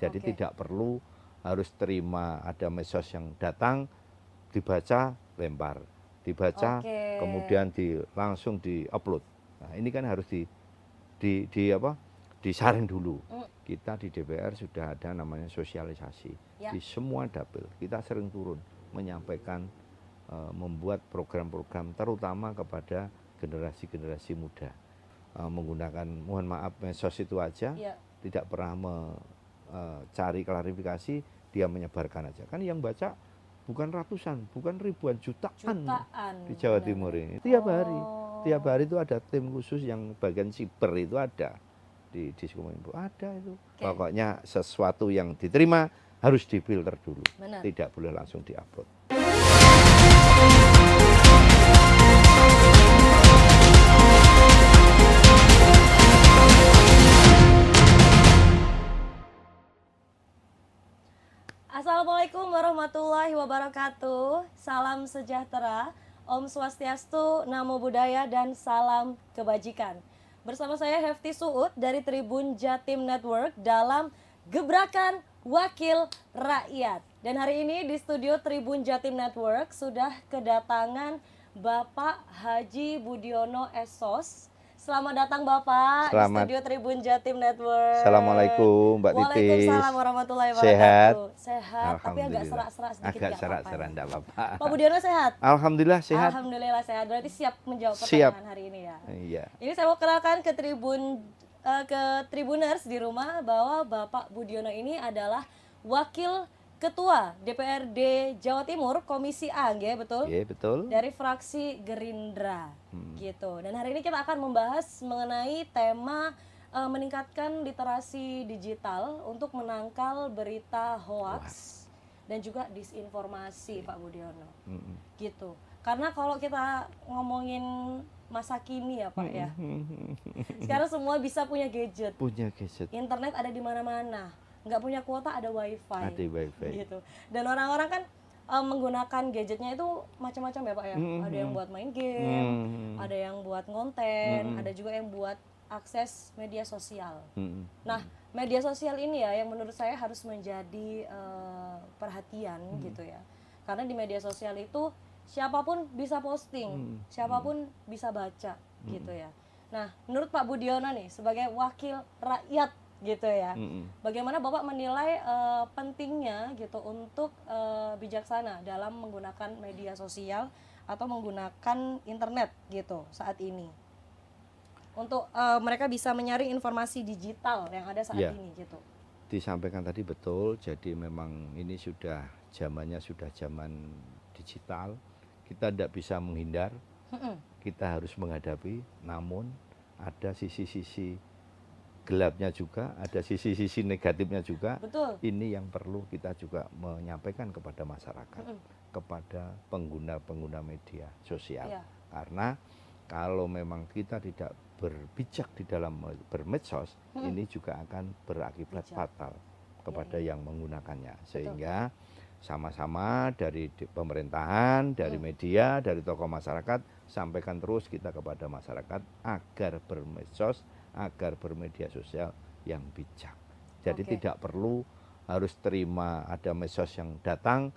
Jadi tidak perlu harus terima ada medsos yang datang, dibaca, lempar, dibaca, kemudian langsung di-upload. Nah, ini kan harus disaring dulu. Kita di DPR sudah ada namanya sosialisasi di semua dapil. Kita sering turun menyampaikan, membuat program-program terutama kepada generasi-generasi muda. Menggunakan, mohon maaf, medsos itu aja, tidak pernah cari klarifikasi, dia menyebarkan aja. Kan yang baca bukan ratusan, bukan ribuan, jutaan di Jawa Timur ini. Tiap hari itu ada tim khusus yang bagian siber itu ada di Kominfo, ada itu. Pokoknya sesuatu yang diterima harus difilter dulu, tidak boleh langsung diupload. Assalamualaikum warahmatullahi wabarakatuh. Salam sejahtera, Om Swastiastu, Namo Buddhaya, dan salam kebajikan. Bersama saya Hefty Suud dari Tribun Jatim Network dalam Gebrakan Wakil Rakyat. Dan hari ini di studio Tribun Jatim Network sudah kedatangan Bapak Haji Budiono SOS. Selamat datang Bapak di studio Tribun Jatim Network. Assalamualaikum Mbak Titis. Waalaikumsalam warahmatullahi wabarakatuh. Sehat, tapi agak serak-serak sedikit. Agak serak-serak, enggak apa-apa. Pak Budiono sehat? Alhamdulillah sehat. Alhamdulillah sehat. Berarti siap menjawab pertanyaan hari ini ya. Iya. Ini saya mau kenalkan ke Tribuners di rumah bahwa Bapak Budiono ini adalah Wakil Ketua DPRD Jawa Timur Komisi A, ya betul? Iya, betul. Dari fraksi Gerindra, gitu. Dan hari ini kita akan membahas mengenai tema meningkatkan literasi digital untuk menangkal berita hoaks dan juga disinformasi, Pak Budiono, gitu. Karena kalau kita ngomongin masa kini ya Pak ya, sekarang semua bisa punya gadget. Internet ada di mana-mana. Nggak punya kuota ada wifi. Ada wifi. Gitu. Dan orang-orang kan menggunakan gadgetnya itu macam-macam ya Pak ya. Ada yang buat main game, ada yang buat konten, ada juga yang buat akses media sosial. Nah, media sosial ini ya yang menurut saya harus menjadi perhatian gitu ya. Karena di media sosial itu siapapun bisa posting, siapapun bisa baca gitu ya. Nah, menurut Pak Budiono nih sebagai wakil rakyat gitu ya, bagaimana Bapak menilai pentingnya gitu untuk bijaksana dalam menggunakan media sosial atau menggunakan internet gitu saat ini untuk mereka bisa menyaring informasi digital yang ada saat ini gitu. Disampaikan tadi betul, jadi memang ini sudah zamannya sudah zaman digital, kita tidak bisa menghindar, kita harus menghadapi, namun ada sisi-sisi gelapnya juga, ada sisi-sisi negatifnya juga. Betul. Ini yang perlu kita juga menyampaikan kepada masyarakat, kepada pengguna-pengguna media sosial. Karena kalau memang kita tidak berbijak di dalam bermedsos, ini juga akan berakibat fatal kepada yang menggunakannya. Sehingga sama-sama dari pemerintahan, dari media, dari tokoh masyarakat, sampaikan terus kita kepada masyarakat agar bermedsos, agar bermedia sosial yang bijak. Jadi tidak perlu harus terima ada medsos yang datang,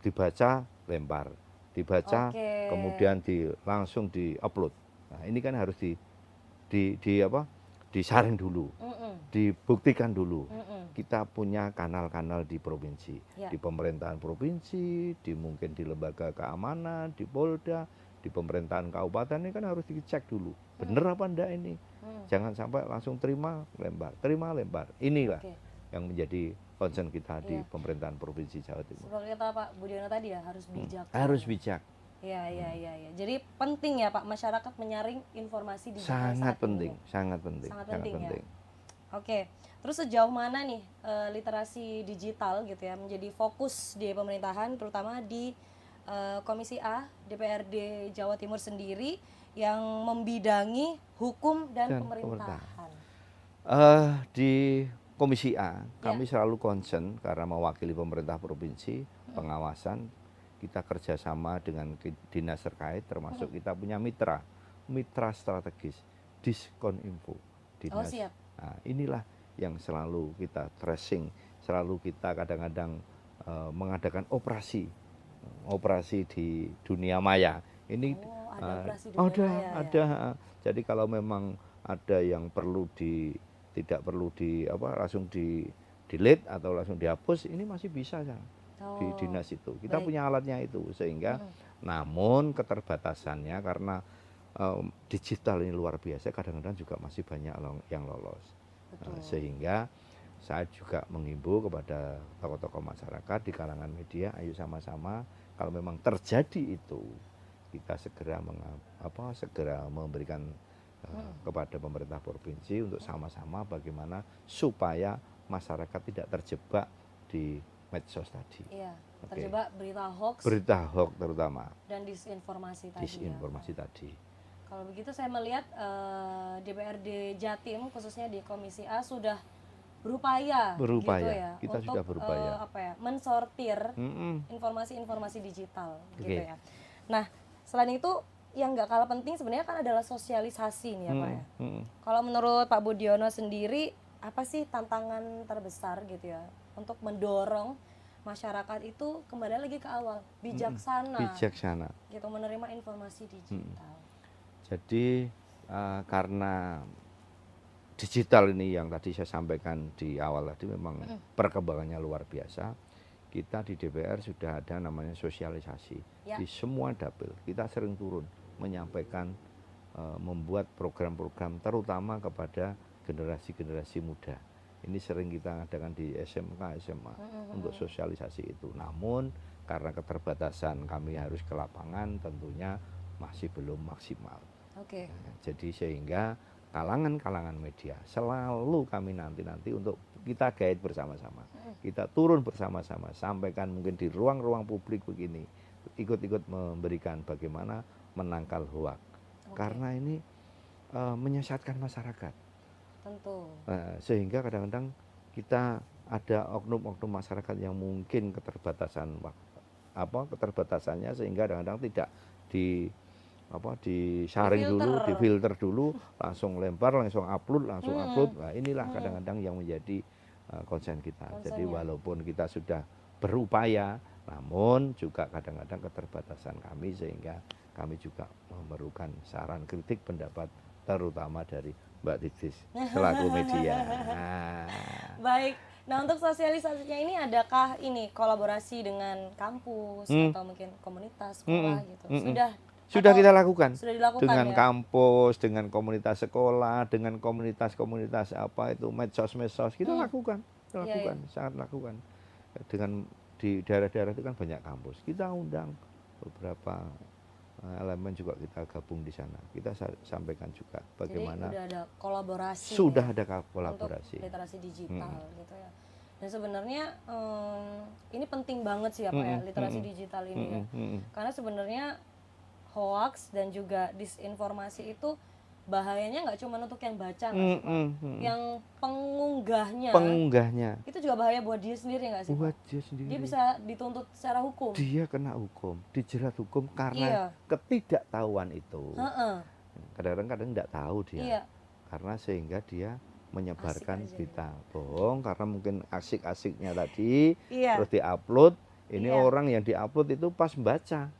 dibaca, lempar, dibaca, kemudian langsung di-upload. Nah, ini kan harus disaring dulu, dibuktikan dulu. Kita punya kanal-kanal di provinsi, di pemerintahan provinsi, mungkin di lembaga keamanan, di Polda, di pemerintahan kabupaten, ini kan harus dicek dulu, bener apa enggak ini. Jangan sampai langsung terima lempar. Inilah yang menjadi concern kita di pemerintahan provinsi Jawa Timur. Seperti kata Pak Budiono tadi ya, harus bijak. Harus bijak. Iya. Jadi penting ya Pak masyarakat menyaring informasi digital sangat penting. Ya. Oke. Terus sejauh mana nih literasi digital gitu ya menjadi fokus di pemerintahan, terutama di Komisi A DPRD Jawa Timur sendiri yang membidangi hukum dan pemerintahan. Di Komisi A kami selalu concern karena mewakili pemerintah provinsi, pengawasan, kita kerjasama dengan dinas terkait, termasuk kita punya mitra strategis, Diskominfo. Dinas. Siap. Nah, inilah yang selalu kita tracing selalu kita kadang-kadang mengadakan operasi di dunia maya. Ini ada operasi dunia maya, ada. Ya? Jadi kalau memang ada yang tidak perlu langsung di delete atau langsung dihapus, ini masih bisa ya di dinas itu. Kita punya alatnya itu, sehingga namun keterbatasannya karena digital ini luar biasa, kadang-kadang juga masih banyak yang lolos. Sehingga saya juga mengimbau kepada tokoh-tokoh masyarakat di kalangan media, ayo sama-sama kalau memang terjadi itu, kita segera memberikan kepada pemerintah provinsi untuk sama-sama bagaimana supaya masyarakat tidak terjebak di medsos tadi. Iya, terjebak berita hoax. Berita hoax terutama. Dan disinformasi tadi. Disinformasi tadi. Kalau begitu saya melihat DPRD Jatim khususnya di Komisi A sudah berupaya gitu ya, kita untuk sudah berupaya mensortir informasi-informasi digital gitu ya. Nah, selain itu yang nggak kalah penting sebenarnya kan adalah sosialisasi nih ya Pak ya. Kalau menurut Pak Budiono sendiri, apa sih tantangan terbesar gitu ya untuk mendorong masyarakat itu kembali lagi ke awal, bijaksana gitu menerima informasi digital. Jadi karena digital ini yang tadi saya sampaikan di awal tadi memang perkembangannya luar biasa. Kita di DPR sudah ada namanya sosialisasi di semua dapil. Kita sering turun menyampaikan, membuat program-program terutama kepada generasi-generasi muda. Ini sering kita adakan di SMK, SMA untuk sosialisasi itu. Namun karena keterbatasan kami harus ke lapangan, tentunya masih belum maksimal. Jadi sehingga kalangan-kalangan media selalu kami nanti untuk kita guide bersama-sama, kita turun bersama-sama, sampaikan mungkin di ruang-ruang publik begini, ikut-ikut memberikan bagaimana menangkal hoak, karena ini menyesatkan masyarakat. Tentu. Sehingga kadang-kadang kita ada oknum-oknum masyarakat yang mungkin keterbatasannya sehingga kadang-kadang tidak disaring dulu, difilter dulu, langsung lempar, langsung upload. Nah, inilah kadang-kadang yang menjadi konsen kita. Jadi walaupun kita sudah berupaya, namun juga kadang-kadang keterbatasan kami sehingga kami juga memerlukan saran, kritik, pendapat terutama dari Mbak Titis selaku media. Baik. Nah, untuk sosialisasinya ini adakah kolaborasi dengan kampus atau mungkin komunitas sekolah gitu? Sudah kita lakukan. Sudah dilakukan dengan ya? Kampus, dengan komunitas sekolah, dengan komunitas-komunitas medsos kita lakukan, sangat lakukan. Di daerah-daerah itu kan banyak kampus. Kita undang beberapa elemen juga kita gabung di sana. Kita sampaikan juga bagaimana. Jadi ada kolaborasi. Sudah ada kolaborasi. Untuk literasi digital gitu ya. Dan sebenarnya ini penting banget sih ya Pak ya, literasi digital ini ya. Karena sebenarnya hoax dan juga disinformasi itu bahayanya nggak cuma untuk yang baca nggak sih Pak? Yang pengunggahnya itu juga bahaya buat dia sendiri nggak sih Pak? Dia sendiri. Dia bisa dituntut secara hukum. Dia kena hukum, dijerat hukum karena ketidaktahuan itu. Kadang-kadang nggak tahu dia, karena sehingga dia menyebarkan berita bohong karena mungkin asik-asiknya tadi, terus diupload. Ini orang yang diupload itu pas membaca,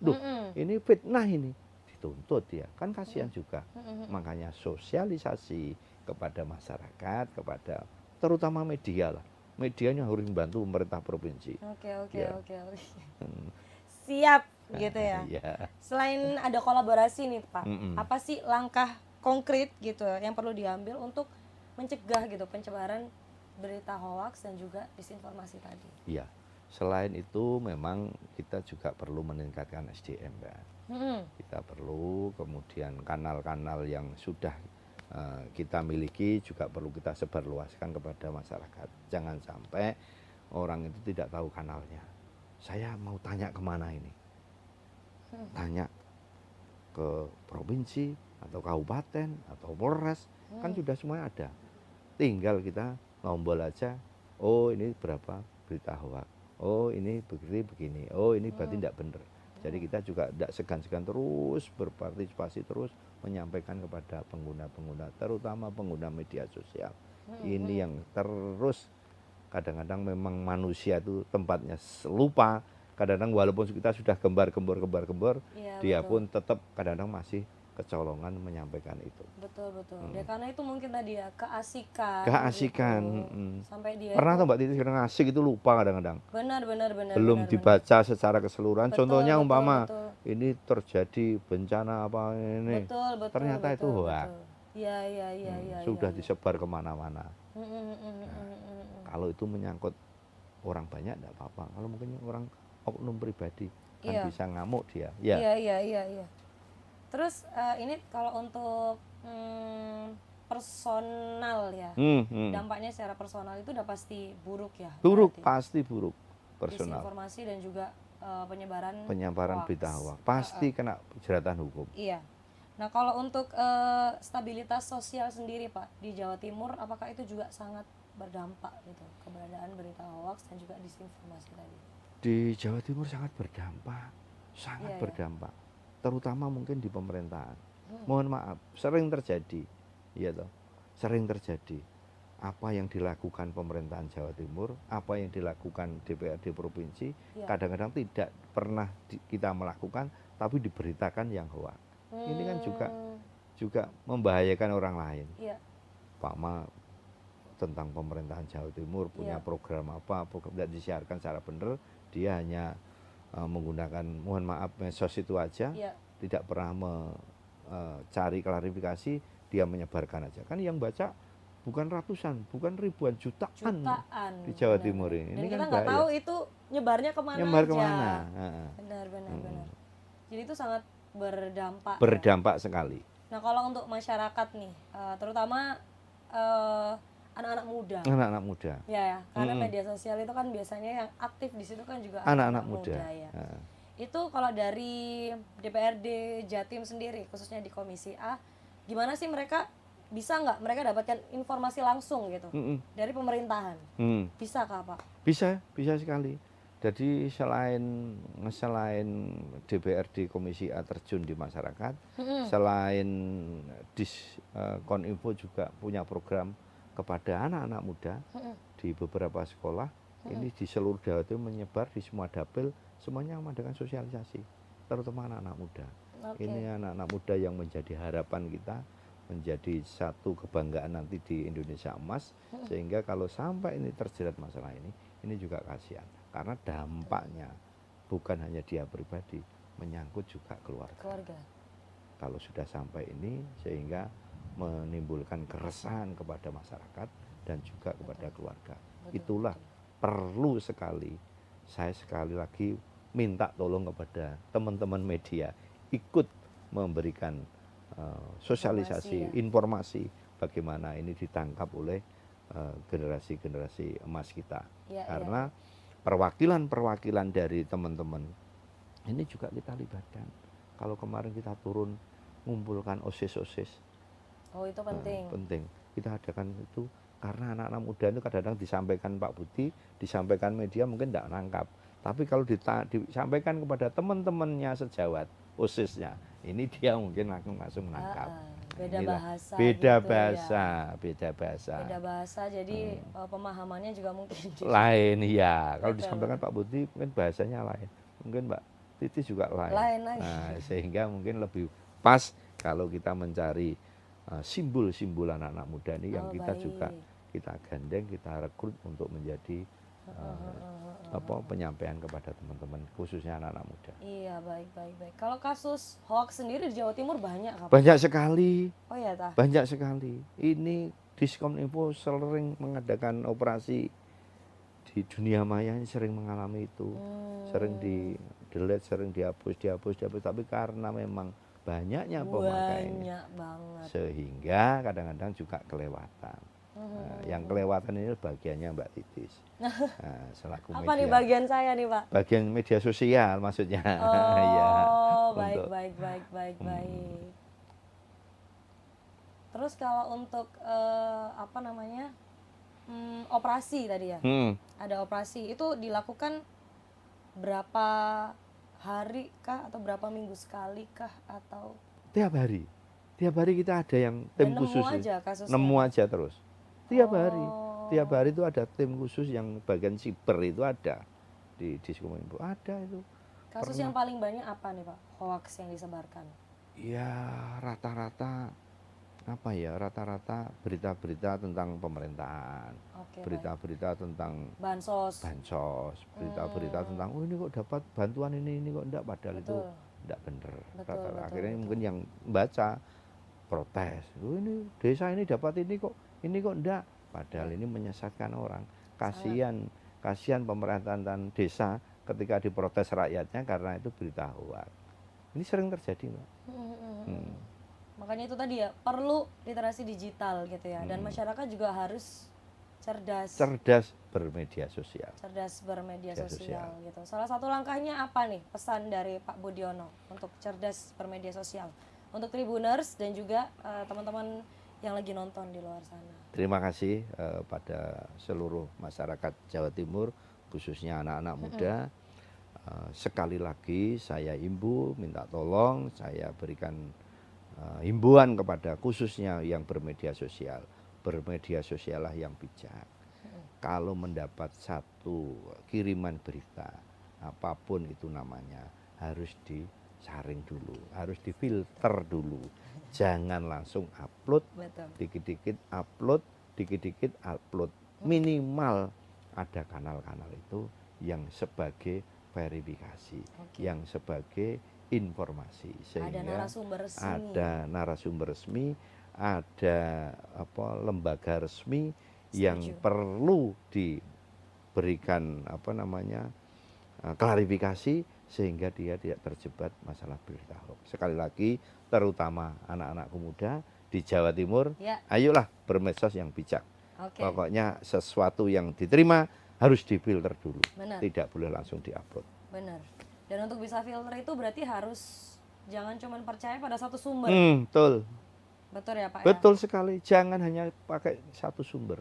ini fitnah ini. Dituntut dia, kan kasihan juga. Makanya sosialisasi kepada masyarakat, kepada terutama media lah. Medianya harus membantu pemerintah provinsi. Oke. Siap gitu ya. Selain ada kolaborasi nih Pak, apa sih langkah konkret gitu yang perlu diambil untuk mencegah gitu penyebaran berita hoax dan juga disinformasi tadi? Iya. Selain itu memang kita juga perlu meningkatkan SDM, Mbak. Kita perlu kemudian kanal-kanal yang sudah kita miliki juga perlu kita sebarluaskan kepada masyarakat. Jangan sampai orang itu tidak tahu kanalnya. Saya mau tanya kemana ini? Tanya ke provinsi atau kabupaten atau Polres, kan sudah semuanya ada. Tinggal kita ngombol aja, oh ini berapa berita hoax. Oh ini begini, oh ini berarti tidak benar. Jadi kita juga tidak segan-segan terus berpartisipasi terus menyampaikan kepada pengguna-pengguna, terutama pengguna media sosial. Ini yang terus kadang-kadang memang manusia itu tempatnya lupa. Kadang-kadang walaupun kita sudah gembar-gembor, Iya, dia betul. pun tetap kadang-kadang masih kecolongan menyampaikan itu. Betul. Ya karena itu mungkin tadi ya keasikan Keasikan. gitu. Sampai dia Pernah itu tuh Mbak Titi kadang asik itu lupa kadang-kadang. benar. Belum dibaca secara keseluruhan. Betul, Contohnya betul. ini terjadi bencana apa ini. Betul. Ternyata itu hoax. Iya. Sudah disebar kemana-mana. Mm. Kalau itu menyangkut orang banyak tidak apa-apa. Kalau mungkin orang oknum pribadi kan Iya. bisa ngamuk dia. Ya. Iya. Terus ini kalau untuk personal ya, dampaknya secara personal itu udah pasti buruk ya. Buruk, berarti. pasti buruk personal. Disinformasi dan juga penyebaran berita hoax pasti kena jeratan hukum. Iya. Nah kalau untuk stabilitas sosial sendiri Pak di Jawa Timur, apakah itu juga sangat berdampak gitu keberadaan berita hoax dan juga disinformasi tadi? Di Jawa Timur sangat berdampak, berdampak. Terutama mungkin di pemerintahan. Mohon maaf, sering terjadi, ya toh, sering terjadi. Apa yang dilakukan pemerintahan Jawa Timur, apa yang dilakukan DPRD provinsi, kadang-kadang tidak pernah kita melakukan, tapi diberitakan yang hoax. Ini kan juga membahayakan orang lain. Pak Ma tentang pemerintahan Jawa Timur punya program apa, program tidak disiarkan secara benar, dia hanya menggunakan, mohon maaf, medsos itu aja, tidak pernah mencari klarifikasi, dia menyebarkan aja. Kan yang baca bukan ratusan, bukan ribuan, jutaan di Jawa Timur ini. Dan ini kita kan nggak tahu itu nyebarnya kemana aja. Benar. Jadi itu sangat berdampak. Berdampak sekali. Nah kalau untuk masyarakat nih, terutama anak-anak muda. Anak-anak muda. Ya, karena media sosial itu kan biasanya yang aktif di situ kan juga anak-anak muda. Ya. Itu kalau dari DPRD Jatim sendiri, khususnya di Komisi A, gimana sih mereka bisa nggak mereka dapatkan informasi langsung gitu dari pemerintahan? Bisa kah Pak? Bisa sekali. Jadi selain DPRD Komisi A terjun di masyarakat, selain Diskominfo juga punya program kepada anak-anak muda di beberapa sekolah, ini di seluruh Jawa Timur menyebar di semua dapil, semuanya mengadakan sosialisasi, terutama anak-anak muda. Ini anak-anak muda yang menjadi harapan kita, menjadi satu kebanggaan nanti di Indonesia Emas, sehingga kalau sampai ini terjerat masalah ini juga kasihan. Karena dampaknya bukan hanya dia pribadi, menyangkut juga keluarga. Kalau sudah sampai ini, sehingga menimbulkan keresahan kepada masyarakat dan juga kepada keluarga. Itulah perlu sekali, saya sekali lagi minta tolong kepada teman-teman media, ikut memberikan sosialisasi, informasi bagaimana ini ditangkap oleh generasi-generasi emas kita. Karena perwakilan dari teman-teman ini juga kita libatkan. Kalau kemarin kita turun mengumpulkan OSIS. Oh itu penting. Penting. Kita adakan itu karena anak-anak muda itu kadang-kadang disampaikan Pak Budi, disampaikan media mungkin tidak nangkap. Tapi kalau disampaikan kepada teman-temannya sejawat OSIS-nya, ini dia mungkin langsung menangkap. Beda bahasa. Beda bahasa. Jadi pemahamannya juga mungkin lain, ya. Kalau disampaikan Pak Budi mungkin bahasanya lain, mungkin Mbak Titi juga lain. Nah, sehingga mungkin lebih pas kalau kita mencari simbol-simbol anak-anak muda ini yang kita juga kita gandeng, kita rekrut untuk menjadi penyampaian kepada teman-teman, khususnya anak-anak muda. Iya, baik. Kalau kasus hoax sendiri di Jawa Timur banyak apa? Banyak sekali. Oh ya, tah. Banyak sekali. Ini Diskominfo sering mengadakan operasi di dunia maya, ini sering mengalami itu. Sering di-delete, sering dihapus, tapi karena memang banyaknya pemakainya. Banyak banget. Sehingga kadang-kadang juga kelewatan. Yang kelewatan ini bagiannya Mbak Titis. Selaku apa media. nih bagian saya nih Pak? Bagian media sosial maksudnya. Oh, baik. Terus kalau untuk operasi tadi ya, ada operasi itu dilakukan berapa hari kah atau berapa minggu sekali kah atau? Tiap hari kita ada yang tim khusus. Nemu aja kasusnya. Nemu aja terus. Tiap hari. Tiap hari itu ada tim khusus yang bagian siber itu ada di Diskominfo, ada itu. Kasus yang paling banyak apa nih Pak, hoax yang disebarkan? Ya rata-rata berita-berita tentang pemerintahan, berita-berita tentang bansos, berita-berita tentang ini kok dapat bantuan ini kok enggak, padahal itu enggak benar. Akhirnya mungkin yang baca protes, ini desa ini dapat ini kok enggak, padahal ini menyesatkan orang. Kasihan pemerintahan desa ketika diprotes rakyatnya karena itu berita hoax. Ini sering terjadi, Mbak. Makanya itu tadi ya, perlu literasi digital gitu ya, dan masyarakat juga harus cerdas bermedia sosial. Gitu. Salah satu langkahnya apa nih pesan dari Pak Budiono untuk cerdas bermedia sosial untuk Tribuners dan juga teman-teman yang lagi nonton di luar sana? Terima kasih pada seluruh masyarakat Jawa Timur, khususnya anak-anak muda. Sekali lagi saya minta tolong, saya berikan himbauan kepada khususnya yang bermedia sosial. Bermedia sosial lah yang bijak. Kalau mendapat satu kiriman berita, apapun itu namanya, harus disaring dulu, harus difilter dulu. Jangan langsung upload, dikit-dikit upload. Minimal ada kanal-kanal itu yang sebagai verifikasi, yang sebagai informasi, sehingga ada narasumber resmi, ada lembaga resmi yang perlu diberikan klarifikasi sehingga dia tidak terjebak masalah berita hoax. Sekali lagi, terutama anak-anakku muda di Jawa Timur, ayolah bermedsos yang bijak. Pokoknya sesuatu yang diterima harus difilter dulu. Tidak boleh langsung diupload. Benar. Dan untuk bisa filter itu berarti harus jangan cuma percaya pada satu sumber. Betul ya Pak? Betul sekali. Jangan hanya pakai satu sumber.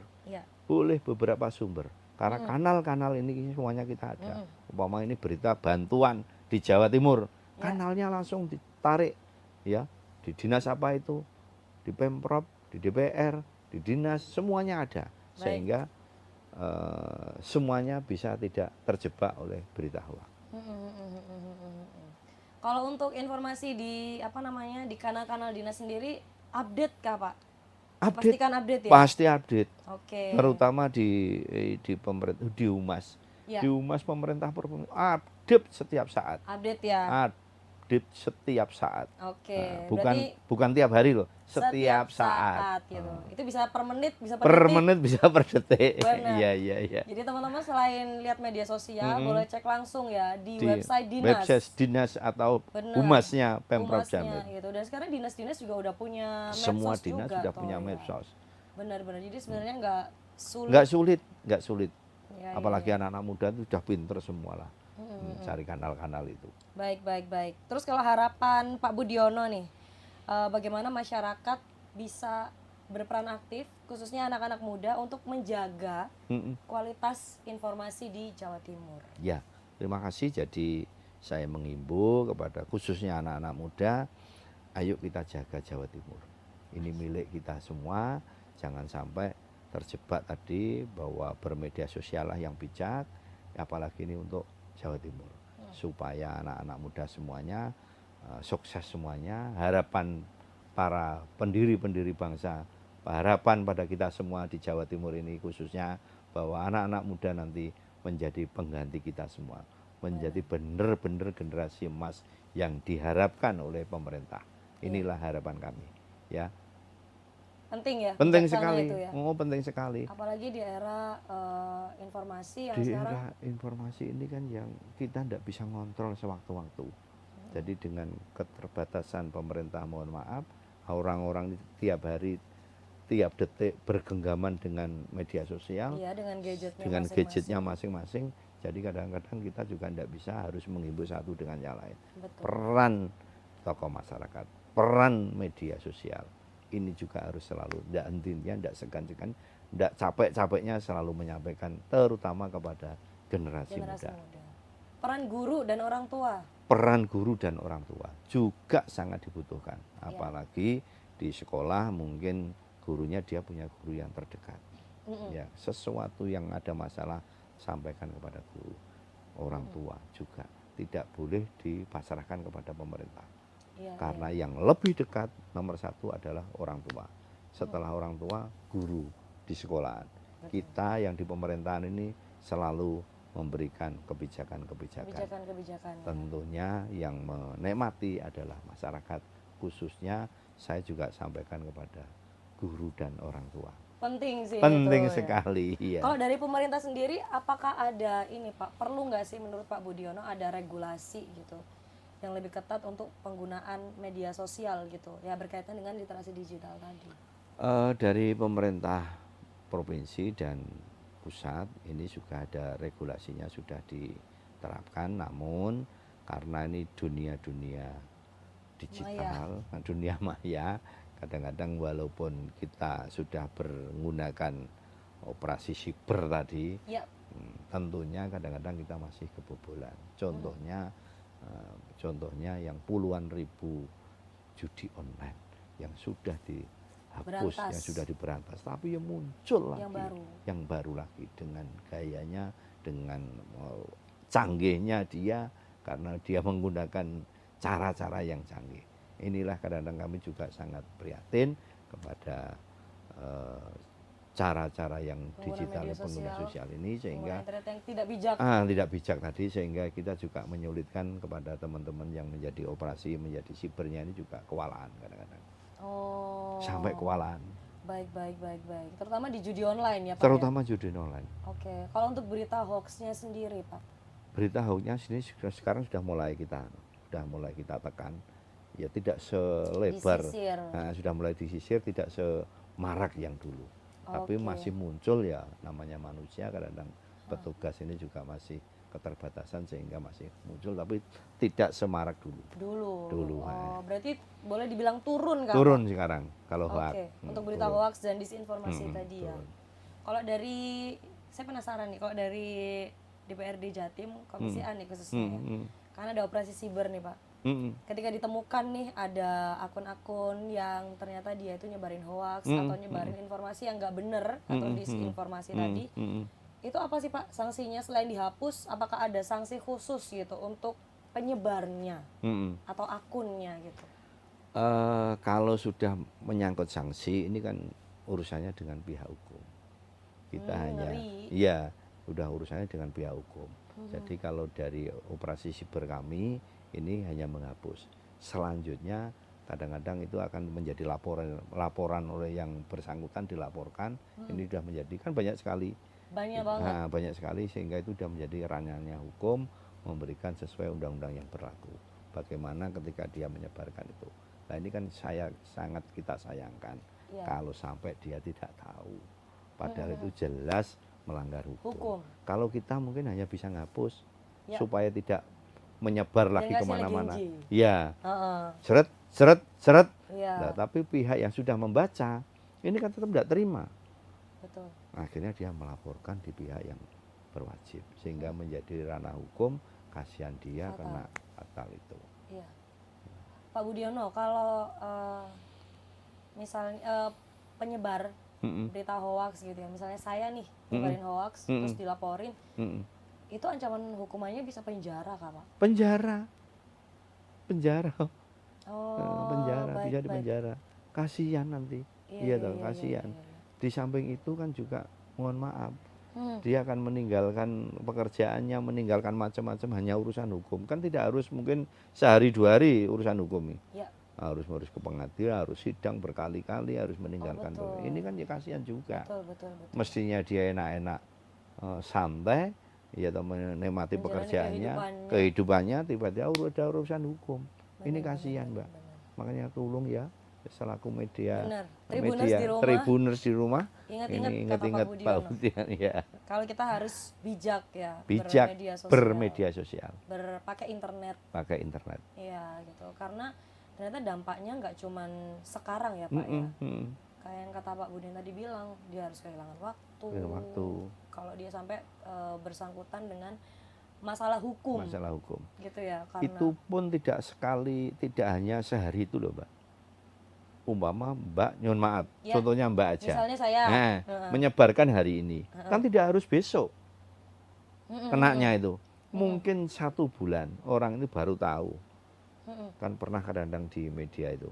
Boleh beberapa sumber. Karena kanal-kanal ini semuanya kita ada. Umpama ini berita bantuan di Jawa Timur, kanalnya langsung ditarik ya, di dinas apa itu, di Pemprov, di DPR, di dinas, semuanya ada. Sehingga semuanya bisa tidak terjebak oleh berita hoax. Kalau untuk informasi di di kanal-kanal dinas sendiri, update kah Pak? Pastikan update ya? Pasti update. Terutama di pemerintah, di humas. Di humas pemerintah update setiap saat. Update ya? Update setiap saat. Bukan tiap hari loh, setiap saat. Gitu. Itu bisa per menit, bisa per menit, bisa per detik. Iya. Jadi teman-teman selain lihat media sosial, boleh cek langsung ya di website dinas. Website dinas atau humasnya Pemprov Jambi. Gitu. Dan sekarang dinas-dinas juga udah punya medsos. Semua dinas sudah punya medsos. Benar-benar. Jadi sebenarnya nggak sulit. Apalagi anak-anak muda itu sudah pinter semua lah. Cari kanal-kanal itu. Baik. Terus kalau harapan Pak Budiono nih, bagaimana masyarakat bisa berperan aktif, khususnya anak-anak muda untuk menjaga kualitas informasi di Jawa Timur? Ya, terima kasih. Jadi saya mengimbau kepada khususnya anak-anak muda, ayo kita jaga Jawa Timur. Ini milik kita semua, jangan sampai terjebak tadi bahwa bermedia sosial lah yang bijak, apalagi ini untuk Jawa Timur, supaya anak-anak muda semuanya sukses semuanya. Harapan para pendiri bangsa, harapan pada kita semua di Jawa Timur ini khususnya, bahwa anak-anak muda nanti menjadi pengganti kita semua, menjadi benar-benar generasi emas yang diharapkan oleh pemerintah. Inilah harapan kami, ya. Penting ya? Penting sekali. Itu ya? Penting sekali. Apalagi di era informasi yang di sekarang. Era informasi ini kan yang kita tidak bisa ngontrol sewaktu-waktu. Jadi dengan keterbatasan pemerintah, mohon maaf, orang-orang tiap hari, tiap detik bergenggaman dengan media sosial. Iya, dengan gadgetnya masing-masing. Jadi kadang-kadang kita juga tidak bisa, harus menghimbau satu dengan yang lain. Betul. Peran tokoh masyarakat, peran media sosial. Ini juga harus selalu, tidak henti-hentinya, tidak segan-segan, tidak capek-capeknya selalu menyampaikan, terutama kepada generasi muda. Peran guru dan orang tua. Peran guru dan orang tua juga sangat dibutuhkan. Apalagi di sekolah mungkin gurunya dia punya guru yang terdekat. Ya, sesuatu yang ada masalah sampaikan kepada guru, orang tua juga tidak boleh dipasrahkan kepada pemerintah. Karena yang lebih dekat nomor satu adalah orang tua. Setelah orang tua, guru di sekolahan. Kita yang di pemerintahan ini selalu memberikan kebijakan-kebijakan. Tentunya yang menikmati adalah masyarakat, khususnya saya juga sampaikan kepada guru dan orang tua. Penting sih. Penting itu, sekali. Ya. Kalau dari pemerintah sendiri, apakah ada ini Pak? Perlu nggak sih menurut Pak Budiono ada regulasi gitu yang lebih ketat untuk penggunaan media sosial gitu, ya berkaitan dengan literasi digital tadi? Dari pemerintah provinsi dan pusat ini juga ada regulasinya sudah diterapkan, namun karena ini dunia digital, dunia maya, kadang-kadang walaupun kita sudah menggunakan operasi siber tadi, tentunya kadang-kadang kita masih kebobolan. Contohnya yang puluhan ribu judi online yang sudah dihapus, yang sudah diberantas, tapi yang muncul lagi, yang baru lagi dengan gayanya, dengan canggihnya dia, karena dia menggunakan cara-cara yang canggih. Inilah kadang-kadang kami juga sangat prihatin kepada cara-cara yang digital, pengguna sosial ini, sehingga yang tidak bijak tadi, sehingga kita juga menyulitkan kepada teman-teman yang menjadi operasi, menjadi sibernya ini juga kewalahan kadang-kadang. Sampai kewalahan. Baik. Terutama di judi online ya Pak? Terutama judi online. Oke. Kalau untuk berita hoaxnya sendiri Pak? Berita hoaxnya sini sekarang sudah mulai kita tekan. Ya tidak selebar, sudah mulai disisir, tidak semarak yang dulu. Tapi masih muncul, ya namanya manusia, kadang-kadang petugas ini juga masih keterbatasan sehingga masih muncul, tapi tidak semarak dulu. Berarti boleh dibilang turun kan? Turun sekarang kalau hoax. Untuk berita hoax dan disinformasi tadi ya. Kalau dari, saya penasaran nih, kalau dari DPRD Jatim, Komisi A nih khususnya ya, karena ada operasi siber nih Pak. Ketika ditemukan nih ada akun-akun yang ternyata dia itu nyebarin hoax atau nyebarin informasi yang nggak bener atau disinformasi tadi, itu apa sih Pak sanksinya selain dihapus? Apakah ada sanksi khusus gitu untuk penyebarnya atau akunnya gitu? Kalau sudah menyangkut sanksi, ini kan urusannya dengan pihak hukum. Kita udah urusannya dengan pihak hukum. Jadi kalau dari operasi siber kami ini hanya menghapus. Selanjutnya kadang-kadang itu akan menjadi laporan oleh yang bersangkutan, dilaporkan. Ini sudah menjadi, kan banyak sekali. Banyak sekali, sehingga itu sudah menjadi ranahnya hukum, memberikan sesuai undang-undang yang berlaku. Bagaimana ketika dia menyebarkan itu. Nah ini kan sangat kita sayangkan kalau sampai dia tidak tahu. Padahal itu jelas melanggar hukum. Kalau kita mungkin hanya bisa ngapus supaya tidak menyebar lagi kemana-mana. Seret. Nah, tapi pihak yang sudah membaca ini kan tetap tidak terima. Betul. Akhirnya dia melaporkan di pihak yang berwajib, sehingga menjadi ranah hukum. Kasihan dia karena fatal itu. Iya. Pak Budiono, kalau misalnya penyebar berita hoax gitu ya, misalnya saya nih nyebarin hoax terus dilaporin, itu ancaman hukumannya bisa penjara kah Pak? Penjara. Bisa dipenjara. Kasihan nanti. Kasihan. Di samping itu kan juga mohon maaf, dia akan meninggalkan pekerjaannya, meninggalkan macam-macam hanya urusan hukum. Kan tidak harus mungkin sehari 2 hari urusan hukum ini. Harus ke pengadilan, harus sidang berkali-kali, harus meninggalkan. Ini kan ya kasihan juga. Betul. Mestinya dia enak-enak santai, ya atau menikmati pekerjaannya, kehidupannya, tiba-tiba ada urusan hukum. Ini kasihan Mbak. Makanya tolong ya, selaku media, Tribuners di rumah, ingat-ingat Pak Budiono ya. Kalau kita harus bijak ya, bermedia sosial, pakai internet. Iya gitu, karena ternyata dampaknya nggak cuman sekarang ya Pak ya. Kayak yang kata Pak Budiono tadi bilang, dia harus kehilangan waktu. Kalau dia sampai bersangkutan dengan masalah hukum. Gitu ya. Karena itu pun tidak hanya sehari itu loh Mbak. umpama Mbak, nyun maaf, contohnya Mbak aja. Misalnya saya menyebarkan hari ini, kan tidak harus besok kenanya itu. Mungkin 1 bulan orang ini baru tahu. Kan pernah kadang-kadang di media itu,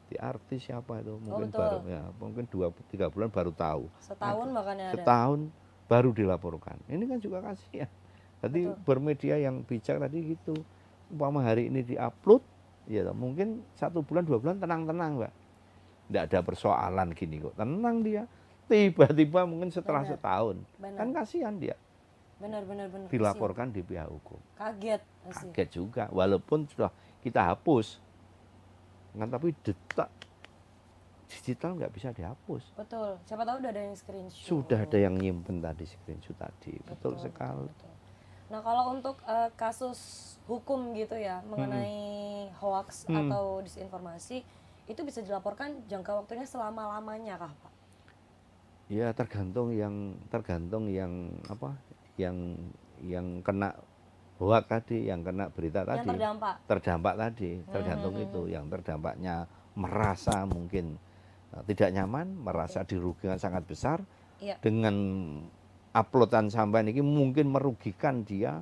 di artis siapa itu, mungkin baru ya, mungkin 2-3 bulan baru tahu. Setahun makanya ada. Setahun baru dilaporkan. Ini kan juga kasihan. Jadi bermedia yang bijak tadi gitu. Umpama hari ini diupload, ya mungkin 1 bulan 2 bulan tenang-tenang, Mbak. Tidak ada persoalan gini kok, tenang dia. Tiba-tiba mungkin setelah setahun, kan kasihan dia. Benar. Dilaporkan di pihak hukum. Kaget juga, walaupun sudah kita hapus. Kan tapi detak digital nggak bisa dihapus. Betul. Siapa tahu udah ada yang screenshot. Sudah ada yang nyimpen tadi screenshot tadi. Betul sekali. Betul. Nah kalau untuk kasus hukum gitu ya mengenai hoax atau disinformasi itu bisa dilaporkan jangka waktunya selama-lamanya kah Pak? Ya tergantung yang apa? Yang kena hoax tadi, yang kena berita tadi. Yang terdampak tadi, tergantung itu. Yang terdampaknya merasa mungkin tidak nyaman, merasa dirugikan sangat besar dengan uploadan sampai ini mungkin merugikan dia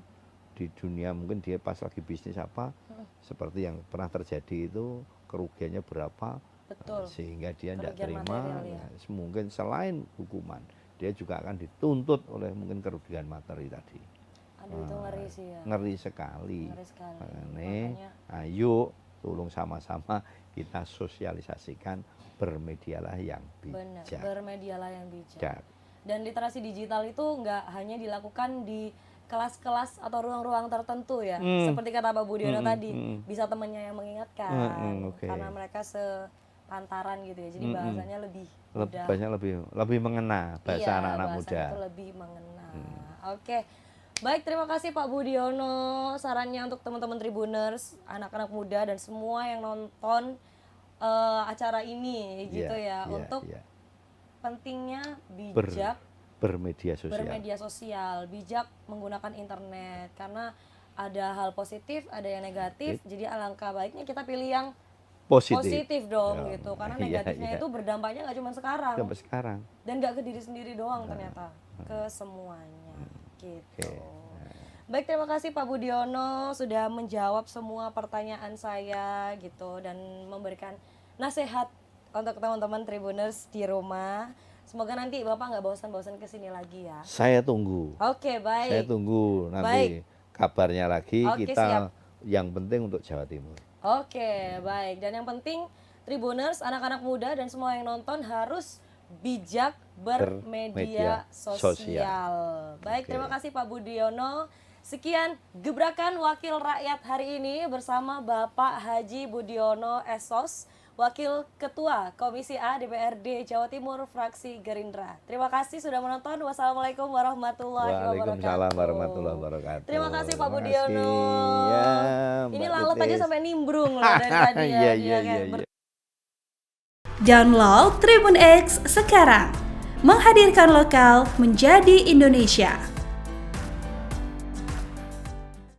di dunia, mungkin dia pas lagi bisnis apa seperti yang pernah terjadi itu kerugiannya berapa. Betul. Sehingga dia tidak terima mungkin selain hukuman dia juga akan dituntut oleh mungkin kerugian materi tadi. Aduh itu ngeri sih ya. Ngeri sekali. Makanya ayo tolong sama-sama kita sosialisasikan, bermedialah yang bijak. Benar, bermedialah yang bijak. Dan literasi digital itu nggak hanya dilakukan di kelas-kelas atau ruang-ruang tertentu ya, seperti kata Pak Budiono tadi, bisa temannya yang mengingatkan, karena mereka sepantaran gitu ya, jadi bahasanya lebih mudah. Bahasanya lebih mengena, bahasa anak-anak muda. Itu lebih mengena. Oke, baik terima kasih Pak Budiono, sarannya untuk teman-teman Tribuners, anak-anak muda dan semua yang nonton acara ini gitu untuk pentingnya bijak bermedia sosial, bijak menggunakan internet karena ada hal positif, ada yang negatif. Jadi alangkah baiknya kita pilih yang positif dong gitu. Karena negatifnya itu berdampaknya nggak cuma sekarang. Dan nggak ke diri sendiri doang ternyata, ke semuanya gitu. Baik, terima kasih Pak Budiono sudah menjawab semua pertanyaan saya gitu dan memberikan nasihat untuk teman-teman Tribuners di rumah. Semoga nanti Bapak nggak bosan-bosan kesini lagi ya. Saya tunggu. Oke, baik. Saya tunggu nanti kabarnya lagi. Kita siap. Yang penting untuk Jawa Timur. Oke, baik. Dan yang penting Tribuners, anak-anak muda dan semua yang nonton harus bijak bermedia sosial. Baik, terima kasih Pak Budiono. Sekian gebrakan Wakil Rakyat hari ini bersama Bapak Haji Budiono SOS, Wakil Ketua Komisi A DPRD Jawa Timur Fraksi Gerindra. Terima kasih sudah menonton. Wassalamualaikum warahmatullahi wabarakatuh. Waalaikumsalam warahmatullahi wabarakatuh. Terima kasih Pak Budiono. Ya, ini lalat aja sampai nimbrung loh dari tadi ya. Iya. Download Tribun X sekarang. Menghadirkan lokal menjadi Indonesia.